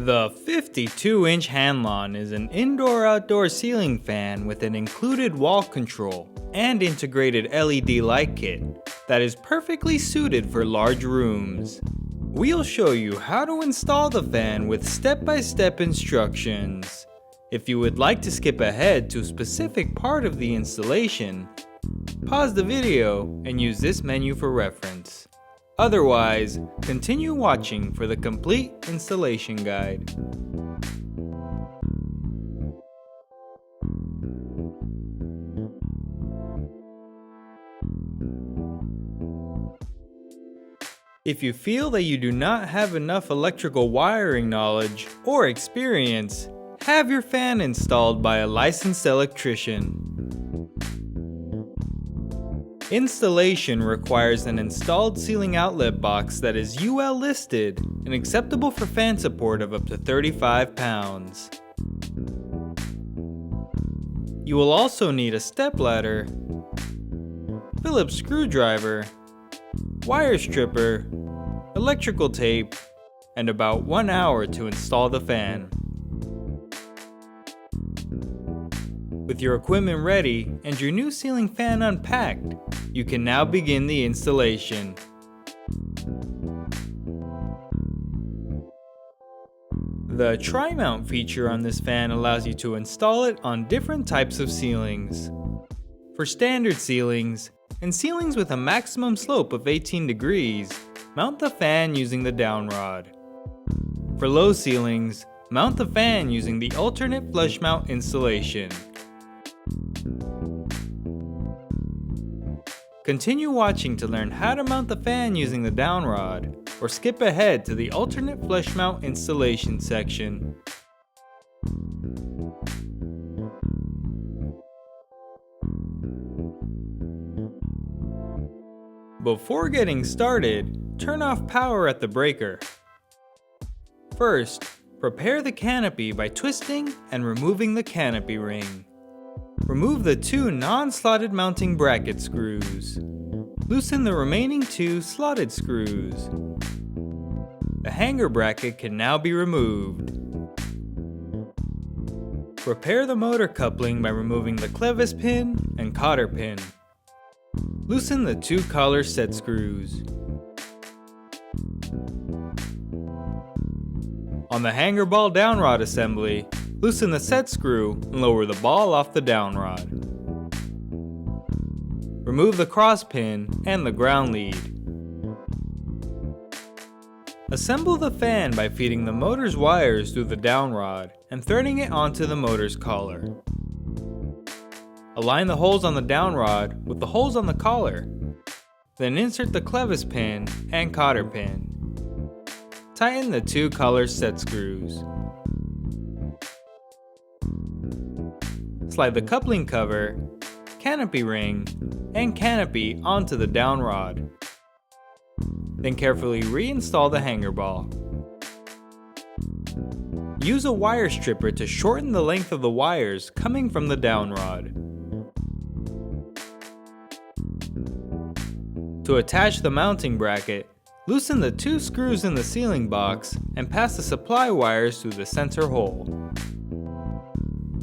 The 52-inch Hanlon is an indoor-outdoor ceiling fan with an included wall control and integrated LED light kit that is perfectly suited for large rooms. We'll show you how to install the fan with step-by-step instructions. If you would like to skip ahead to a specific part of the installation, pause the video and use this menu for reference. Otherwise, continue watching for the complete installation guide. If you feel that you do not have enough electrical wiring knowledge or experience, have your fan installed by a licensed electrician. Installation requires an installed ceiling outlet box that is UL listed and acceptable for fan support of up to 35 pounds. You will also need a stepladder, Phillips screwdriver, wire stripper, electrical tape, and about 1 hour to install the fan. With your equipment ready and your new ceiling fan unpacked, you can now begin the installation. The tri-mount feature on this fan allows you to install it on different types of ceilings. For standard ceilings, and ceilings with a maximum slope of 18 degrees, mount the fan using the downrod. For low ceilings, mount the fan using the alternate Flushmount Installation. Continue watching to learn how to mount the fan using the downrod, or skip ahead to the alternate Flushmount Installation section. Before getting started, turn off power at the breaker. First, prepare the canopy by twisting and removing the canopy ring. Remove the 2 non-slotted mounting bracket screws. Loosen the remaining 2 slotted screws. The hanger bracket can now be removed. Repair the motor coupling by removing the clevis pin and cotter pin. Loosen the 2 collar set screws. On the hanger ball downrod assembly, loosen the set screw and lower the ball off the downrod. Remove the cross pin and the ground lead. Assemble the fan by feeding the motor's wires through the downrod and threading it onto the motor's collar. Align the holes on the downrod with the holes on the collar. Then insert the clevis pin and cotter pin. Tighten the 2 collar set screws. Slide the coupling cover, canopy ring, and canopy onto the downrod. Then carefully reinstall the hanger ball. Use a wire stripper to shorten the length of the wires coming from the downrod. To attach the mounting bracket, loosen the 2 screws in the ceiling box and pass the supply wires through the center hole.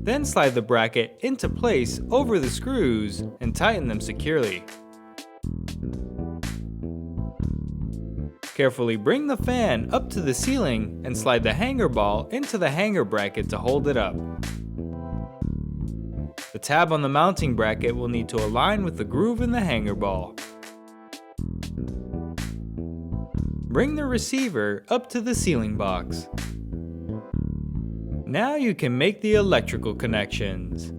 Then slide the bracket into place over the screws and tighten them securely. Carefully bring the fan up to the ceiling and slide the hanger ball into the hanger bracket to hold it up. The tab on the mounting bracket will need to align with the groove in the hanger ball. Bring the receiver up to the ceiling box. Now you can make the electrical connections.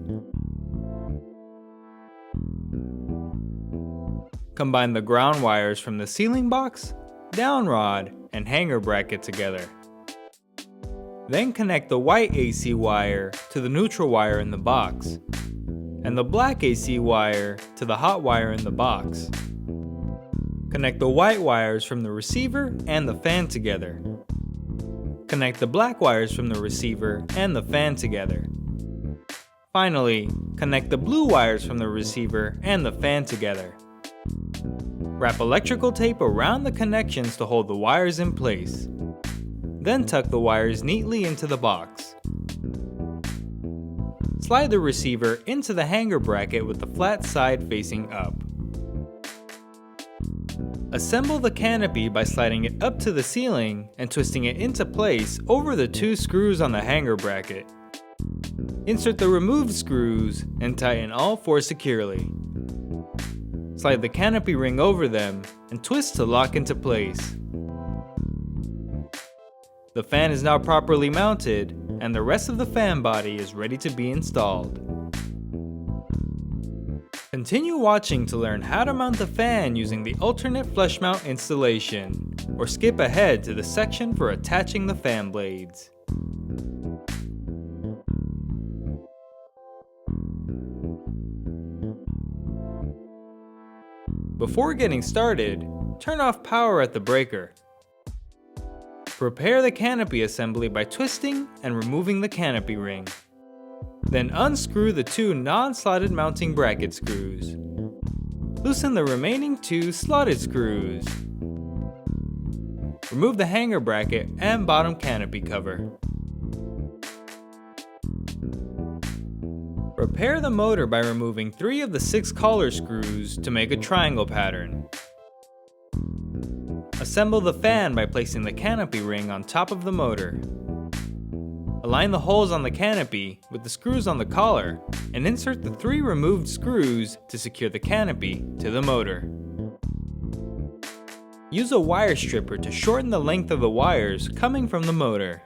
Combine the ground wires from the ceiling box, downrod, and hanger bracket together. Then connect the white AC wire to the neutral wire in the box, and the black AC wire to the hot wire in the box. Connect the white wires from the receiver and the fan together. Connect the black wires from the receiver and the fan together. Finally, connect the blue wires from the receiver and the fan together. Wrap electrical tape around the connections to hold the wires in place. Then tuck the wires neatly into the box. Slide the receiver into the hanger bracket with the flat side facing up. Assemble the canopy by sliding it up to the ceiling and twisting it into place over the 2 screws on the hanger bracket. Insert the removed screws and tighten all 4 securely. Slide the canopy ring over them and twist to lock into place. The fan is now properly mounted, and the rest of the fan body is ready to be installed. Continue watching to learn how to mount the fan using the alternate flush mount installation, or skip ahead to the section for attaching the fan blades. Before getting started, turn off power at the breaker. Prepare the canopy assembly by twisting and removing the canopy ring. Then unscrew the 2 non-slotted mounting bracket screws. Loosen the remaining 2 slotted screws. Remove the hanger bracket and bottom canopy cover. Repair the motor by removing 3 of the 6 collar screws to make a triangle pattern. Assemble the fan by placing the canopy ring on top of the motor. Align the holes on the canopy with the screws on the collar and insert the 3 removed screws to secure the canopy to the motor. Use a wire stripper to shorten the length of the wires coming from the motor.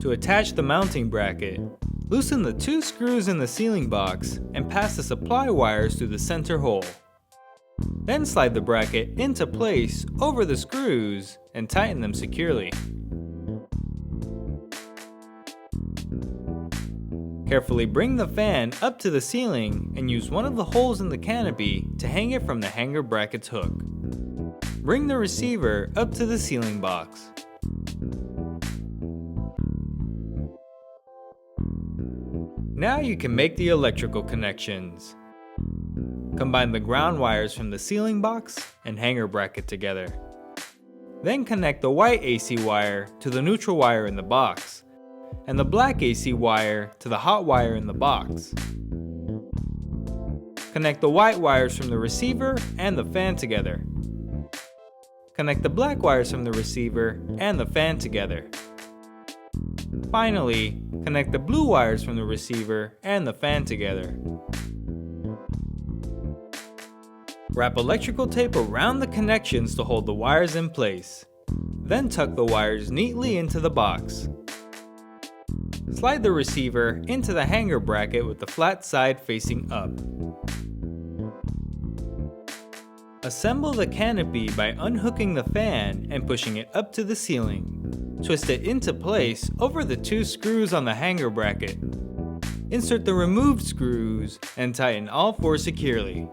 To attach the mounting bracket, loosen the 2 screws in the ceiling box and pass the supply wires through the center hole. Then slide the bracket into place over the screws and tighten them securely. Carefully bring the fan up to the ceiling and use one of the holes in the canopy to hang it from the hanger bracket's hook. Bring the receiver up to the ceiling box. Now you can make the electrical connections. Combine the ground wires from the ceiling box and hanger bracket together. Then connect the white AC wire to the neutral wire in the box, and the black AC wire to the hot wire in the box. Connect the white wires from the receiver and the fan together. Connect the black wires from the receiver and the fan together. Finally, connect the blue wires from the receiver and the fan together. Wrap electrical tape around the connections to hold the wires in place. Then tuck the wires neatly into the box. Slide the receiver into the hanger bracket with the flat side facing up. Assemble the canopy by unhooking the fan and pushing it up to the ceiling. Twist it into place over the 2 screws on the hanger bracket. Insert the removed screws and tighten all 4 securely.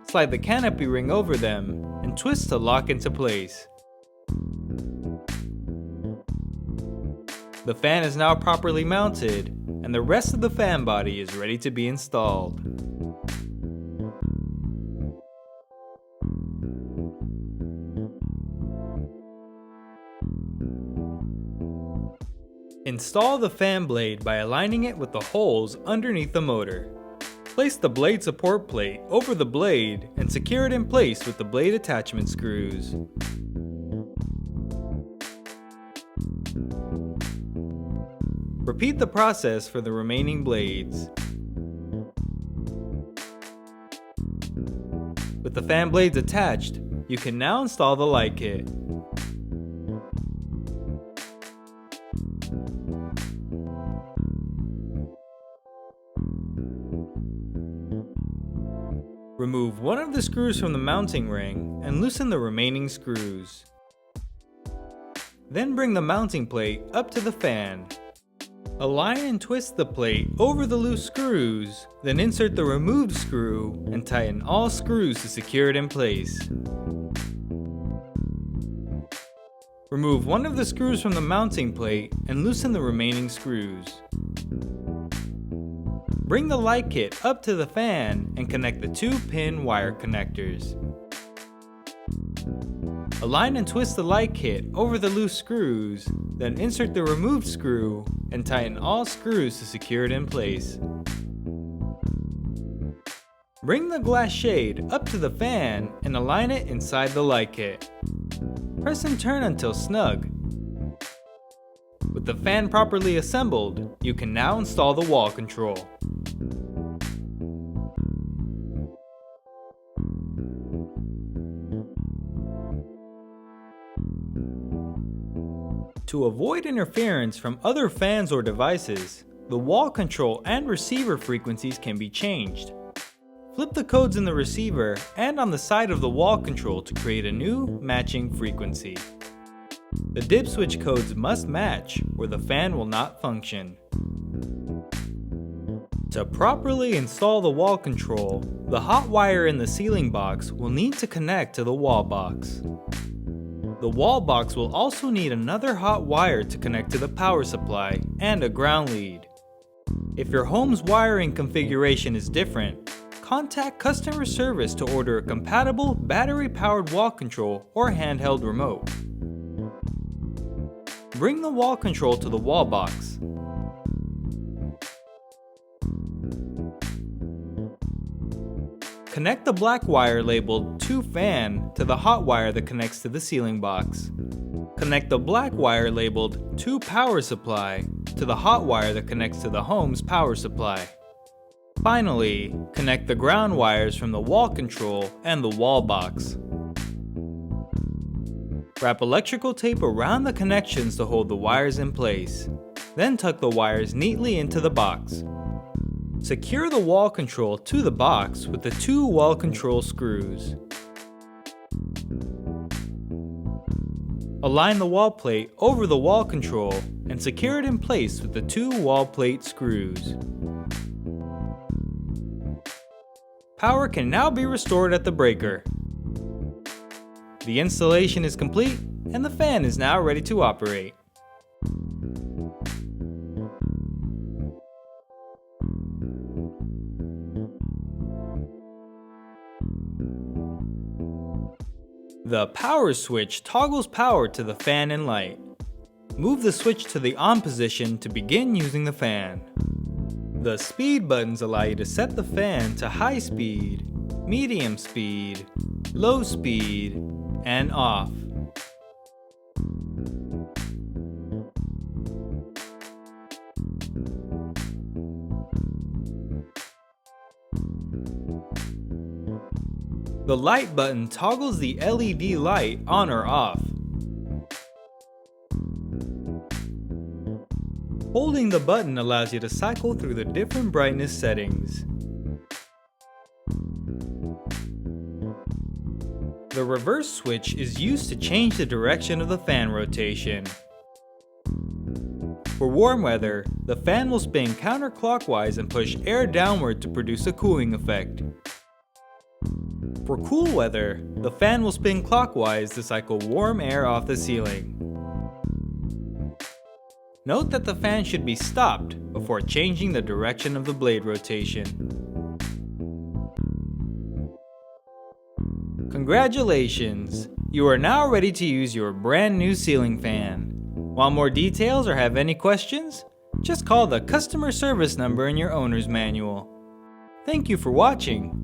Slide the canopy ring over them and twist to lock into place. The fan is now properly mounted, and the rest of the fan body is ready to be installed. Install the fan blade by aligning it with the holes underneath the motor. Place the blade support plate over the blade and secure it in place with the blade attachment screws. Repeat the process for the remaining blades. With the fan blades attached, you can now install the light kit. Remove one of the screws from the mounting ring and loosen the remaining screws. Then bring the mounting plate up to the fan. Align and twist the plate over the loose screws, then insert the removed screw and tighten all screws to secure it in place. Remove one of the screws from the mounting plate and loosen the remaining screws. Bring the light kit up to the fan and connect the 2-pin wire connectors. Align and twist the light kit over the loose screws, then insert the removed screw and tighten all screws to secure it in place. Bring the glass shade up to the fan and align it inside the light kit. Press and turn until snug. With the fan properly assembled, you can now install the wall control. To avoid interference from other fans or devices, the wall control and receiver frequencies can be changed. Flip the codes in the receiver and on the side of the wall control to create a new matching frequency. The dip switch codes must match or the fan will not function. To properly install the wall control, the hot wire in the ceiling box will need to connect to the wall box. The wall box will also need another hot wire to connect to the power supply and a ground lead. If your home's wiring configuration is different, contact customer service to order a compatible battery-powered wall control or handheld remote. Bring the wall control to the wall box. Connect the black wire labeled to fan to the hot wire that connects to the ceiling box. Connect the black wire labeled to power supply to the hot wire that connects to the home's power supply. Finally, connect the ground wires from the wall control and the wall box. Wrap electrical tape around the connections to hold the wires in place. Then tuck the wires neatly into the box. Secure the wall control to the box with the 2 wall control screws. Align the wall plate over the wall control and secure it in place with the 2 wall plate screws. Power can now be restored at the breaker. The installation is complete and the fan is now ready to operate. The power switch toggles power to the fan and light. Move the switch to the on position to begin using the fan. The speed buttons allow you to set the fan to high speed, medium speed, low speed, and off. The light button toggles the LED light on or off. Holding the button allows you to cycle through the different brightness settings. The reverse switch is used to change the direction of the fan rotation. For warm weather, the fan will spin counterclockwise and push air downward to produce a cooling effect. For cool weather, the fan will spin clockwise to cycle warm air off the ceiling. Note that the fan should be stopped before changing the direction of the blade rotation. Congratulations! You are now ready to use your brand new ceiling fan. Want more details or have any questions? Just call the customer service number in your owner's manual. Thank you for watching.